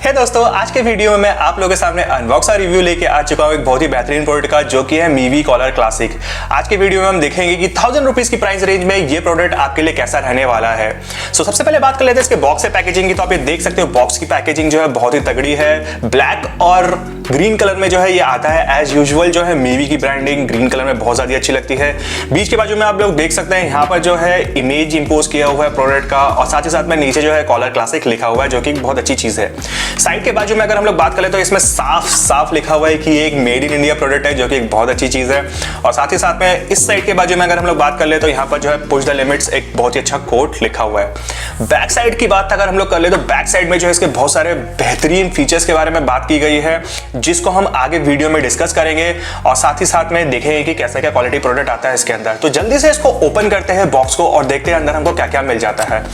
हे दोस्तों, आज के वीडियो में मैं आप लोगों के सामने अनबॉक्स और रिव्यू लेके आ चुका हूँ एक बहुत ही बेहतरीन प्रोडक्ट का, जो कि है MIVI कॉलर क्लासिक। आज के वीडियो में हम देखेंगे कि 1000 रुपीज की प्राइस रेंज में ये प्रोडक्ट आपके लिए कैसा रहने वाला है। सबसे पहले बात कर लेते हैं इसके बॉक्स से पैकेजिंग की। तो आप ये देख सकते हो बॉक्स की पैकेजिंग जो है बहुत ही तगड़ी है। ब्लैक और ग्रीन कलर में जो है ये आता है। एज यूजुअल जो है MIVI की ब्रांडिंग ग्रीन कलर में बहुत ज्यादा अच्छी लगती है। बीच के बाजू में आप लोग देख सकते हैं यहाँ पर जो है इमेज इंपोज किया हुआ है प्रोडक्ट का, और साथ ही साथ में नीचे जो है कॉलर क्लासिक लिखा हुआ है, जो कि बहुत अच्छी चीज है। साइड के बाजू में अगर हम लोग बात करें तो इसमें साफ साफ लिखा हुआ है कि ये एक मेड इन इंडिया प्रोडक्ट है, जो कि एक बहुत अच्छी चीज है। और साथ ही साथ में इस साइड के बाजू में अगर हम लोग बात कर ले तो यहाँ पर जो है पुश द लिमिट्स एक बहुत ही अच्छा कोट लिखा हुआ है। बैक साइड की बात अगर हम लोग कर ले तो बैक साइड में जो है इसके बहुत सारे बेहतरीन फीचर्स के बारे में बात की गई है, जिसको हम आगे वीडियो में डिस्कस करेंगे और साथ ही साथ में देखेंगे कि कैसा क्या क्वालिटी प्रोडक्ट आता है इसके अंदर। तो जल्दी से इसको ओपन करते हैं बॉक्स को और देखते हैं अंदर हमको क्या क्या मिल जाता है।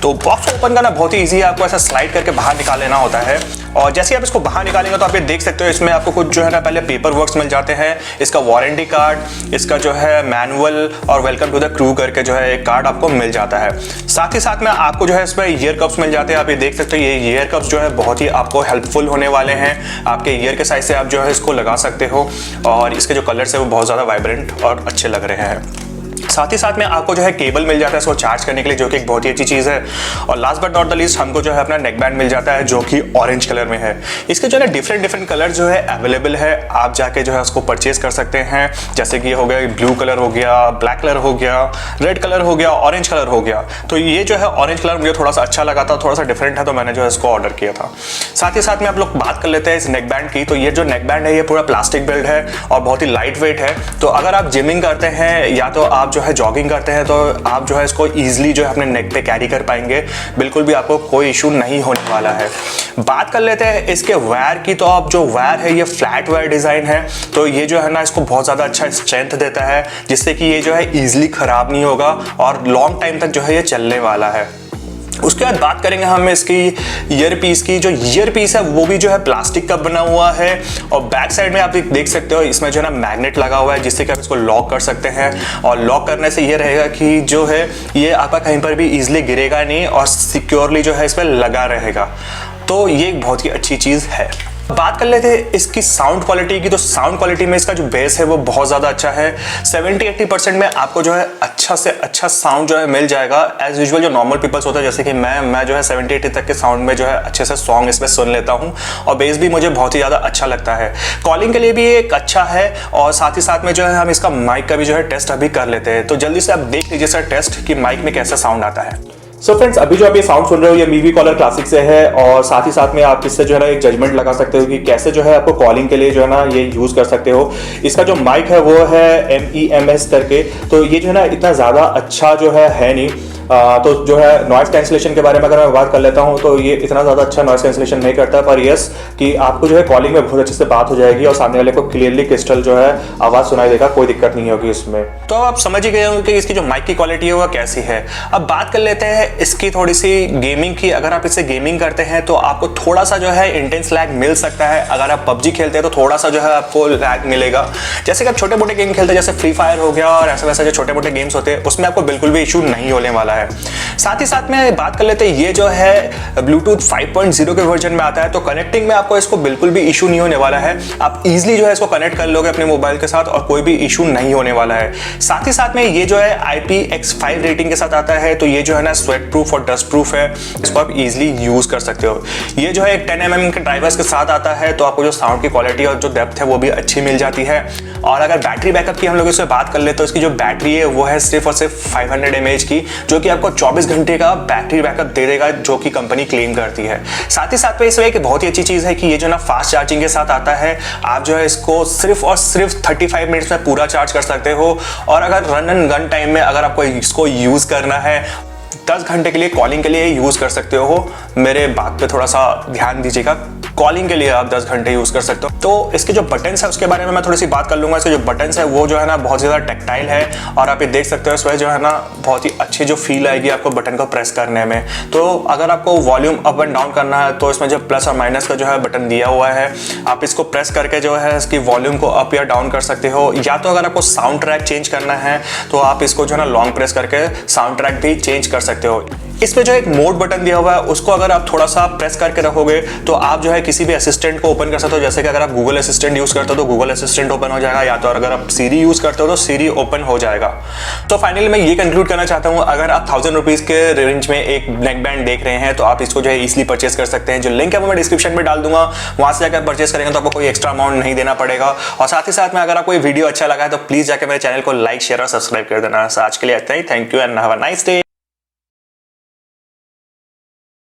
तो बॉक्स को ओपन करना बहुत ही इजी है, आपको ऐसा स्लाइड करके बाहर निकाल लेना होता है। और जैसे आप इसको बाहर निकालेंगे तो आप ये देख सकते हो इसमें आपको कुछ जो है ना पहले पेपर वर्क्स मिल जाते हैं, इसका वारंटी कार्ड, इसका जो है मैनुअल और वेलकम टू द क्रू करके जो है एक कार्ड आपको मिल जाता है। साथ ही साथ में आपको जो है इसमें ईयर कप्स मिल जाते हैं। आप ये देख सकते हो ये ईयर कप्स जो है बहुत ही आपको हेल्पफुल होने वाले हैं। आपके ईयर के साइज से आप जो है इसको लगा सकते हो, और इसके जो कलर्स है वो बहुत ज़्यादा वाइब्रेंट और अच्छे लग रहे हैं। साथ ही साथ में आपको जो है केबल मिल जाता है इसको चार्ज करने के लिए, जो कि एक बहुत ही अच्छी चीज़ है। और last but not the least हमको जो है अपना नेक बैंड मिल जाता है, जो कि ऑरेंज कलर में है। इसके जो है डिफरेंट कलर जो है अवेलेबल है, आप जाके जो है उसको परचेज कर सकते हैं। जैसे कि ये हो गया ब्लू कलर हो गया, ब्लैक कलर हो गया, रेड कलर हो गया, ऑरेंज कलर हो गया। तो ये जो है ऑरेंज कलर मुझे थोड़ा सा अच्छा लगा था, थोड़ा सा डिफरेंट है, तो मैंने जो है इसको ऑर्डर किया था। साथ ही साथ में आप लोग बात कर लेते हैं इस नेक बैंड की। तो ये जो नेक बैंड है ये पूरा प्लास्टिक बिल्ड है और बहुत ही लाइट वेट है। तो अगर आप जिमिंग करते हैं या तो आप जो है जॉगिंग करते हैं तो आप जो है इसको इजीली जो है अपने नेक पे कैरी कर पाएंगे, बिल्कुल भी आपको कोई इशू नहीं होने वाला है। बात कर लेते हैं इसके वायर की। तो आप जो वायर है ये फ्लैट वायर डिजाइन है, तो ये जो है ना इसको बहुत ज्यादा अच्छा स्ट्रेंथ देता है, जिससे कि ये जो है इजीली खराब नहीं होगा और लॉन्ग टाइम तक जो है ये चलने वाला है। उसके बाद बात करेंगे हम इसकी ईयर पीस की। जो ईयर पीस है वो भी जो है प्लास्टिक का बना हुआ है, और बैक साइड में आप देख सकते हो इसमें जो है ना मैग्नेट लगा हुआ है, जिससे कि आप इसको लॉक कर सकते हैं। और लॉक करने से ये रहेगा कि जो है ये आपका कहीं पर भी इजीली गिरेगा नहीं और सिक्योरली जो है इस पर लगा रहेगा। तो ये एक बहुत ही अच्छी चीज़ है। बात कर लेते हैं इसकी साउंड क्वालिटी की। तो साउंड क्वालिटी में इसका जो बेस है वो बहुत ज़्यादा अच्छा है। 70-80% में आपको जो है अच्छा से अच्छा साउंड जो है मिल जाएगा। एज यूजुअल जो नॉर्मल पीपल्स होता है, जैसे कि मैं जो है 70-80 तक के साउंड में जो है अच्छे से सॉन्ग इसमें सुन लेता हूँ, और बेस भी मुझे बहुत ही ज़्यादा अच्छा लगता है। कॉलिंग के लिए भी एक अच्छा है, और साथ ही साथ में जो है हम इसका माइक का भी जो है टेस्ट अभी कर लेते हैं। तो जल्दी से आप देख लीजिए सर टेस्ट कि माइक में कैसा साउंड आता है। सो फ्रेंड्स, अभी जो आप ये साउंड सुन रहे हो ये MIVI कॉलर क्लासिक से है, और साथ ही साथ में आप इससे जो है ना एक जजमेंट लगा सकते हो कि कैसे जो है आपको कॉलिंग के लिए जो है ना ये यूज कर सकते हो। इसका जो माइक है वो है MEMS करके, तो ये जो है ना इतना ज़्यादा अच्छा जो है नहीं। तो जो है नॉइस कैंसिलेशन के बारे में अगर मैं बात कर लेता हूँ तो ये इतना ज़्यादा अच्छा नॉइस कैंसिलेशन नहीं करता, पर यस कि आपको जो है कॉलिंग में बहुत अच्छे से बात हो जाएगी और सामने वाले को क्लियरली क्रिस्टल जो है आवाज़ सुनाई देगा, कोई दिक्कत नहीं होगी इसमें। तो आप समझ ही गए होंगे कि इसकी जो माइक की क्वालिटी है वो कैसी है। अब बात कर लेते हैं इसकी थोड़ी सी गेमिंग की। अगर आप इससे गेमिंग करते हैं तो आपको थोड़ा सा जो है इंटेंस लैग मिल सकता है। अगर आप PUBG खेलते हैं तो थोड़ा सा जो है आपको लैग मिलेगा। जैसे कि आप छोटे मोटे गेम खेलते हैं, जैसे फ्री फायर हो गया और ऐसे वैसे जो छोटे मोटे गेम्स होते हैं, उसमें आपको बिल्कुल भी इशू नहीं होने वाला है। साथ ही साथ में बात कर लेते हैं ये जो है ब्लूटूथ 5.0 के वर्जन में आता है, तो कनेक्टिंग में आपको इसको बिल्कुल भी इशू नहीं होने वाला है। आप इजीली जो है इसको कनेक्ट कर लोगे अपने मोबाइल के साथ और कोई भी इशू नहीं होने वाला है। साथ ही साथ में ये जो है IPX5 रेटिंग के साथ आता है, तो ये जो है ना स्वेट प्रूफ और डस्ट प्रूफ है, इसको आप इजीली यूज कर सकते हो। ये जो है 10 mm के ड्राइवर्स के साथ आता है, तो आपको जो साउंड की क्वालिटी और जो डेप्थ है वो भी अच्छी मिल जाती है। और अगर बैटरी बैकअप की हम लोग इससे बात कर ले तो इसकी जो बैटरी है वो है सिर्फ और सिर्फ 500 mAh की, जो कि आपको 24 घंटे का बैटरी बैकअप दे देगा, जो कि कंपनी क्लेम करती है। साथ ही साथ में इसमें एक बहुत ही अच्छी चीज है कि ये जो ना फास्ट चार्जिंग के साथ आता है। आप जो है इसको सिर्फ और सिर्फ 35 मिनट्स में पूरा चार्ज कर सकते हो, और अगर रन एंड गन टाइम में अगर आपको इसको यूज करना है 10 घंटे के लिए कॉलिंग के लिए यूज कर सकते हो। मेरे बात पे थोड़ा सा ध्यान दीजिएगा, कॉलिंग के लिए आप 10 घंटे यूज कर सकते हो। तो इसके जो बटन्स है उसके बारे में मैं थोड़ी सी बात कर लूंगा। इसके जो बटन्स है वो जो है ना बहुत ज़्यादा टेक्टाइल है, और आप ये देख सकते हो इसमें जो है ना बहुत ही अच्छी जो फील आएगी आपको बटन को प्रेस करने में। तो अगर आपको वॉल्यूम अप एंड डाउन करना है तो इसमें जो प्लस और माइनस का जो है बटन दिया हुआ है, आप इसको प्रेस करके जो है इसकी वॉल्यूम को अप या डाउन कर सकते हो। या तो अगर आपको साउंड ट्रैक चेंज करना है तो आप इसको जो है ना लॉन्ग प्रेस करके साउंड ट्रैक भी चेंज कर सकते हो। इस पे जो एक मोड बटन दिया हुआ है उसको अगर आप थोड़ा सा प्रेस करके रखोगे तो आप जो है किसी भी असिस्टेंट को ओपन कर सकते हो। जैसे कि अगर आप गूगल असिस्टेंट यूज करते हो तो गूगल असिस्टेंट ओपन हो जाएगा, या तो अगर आप सीरी यूज करते हो तो सीरी ओपन हो जाएगा। तो फाइनली मैं ये कंक्लूड करना चाहता हूँ, अगर आप 1000 रुपीज के रेंज में एक नेक बैंड देख रहे हैं तो आप इसको जो है इजिली परचेस कर सकते हैं। जो लिंक है वो मैं डिस्क्रिप्शन में डाल दूंगा, वहां से जाकर परचेस करेंगे तो आपको कोई एक्स्ट्रा अमाउंट नहीं देना पड़ेगा। और साथ ही साथ में अगर आपको ये वीडियो अच्छा लगा है तो प्लीज जाकर मेरे चैनल को लाइक, शेयर और सब्सक्राइब कर देना। आज के लिए इतना ही। Thank you and have a nice day.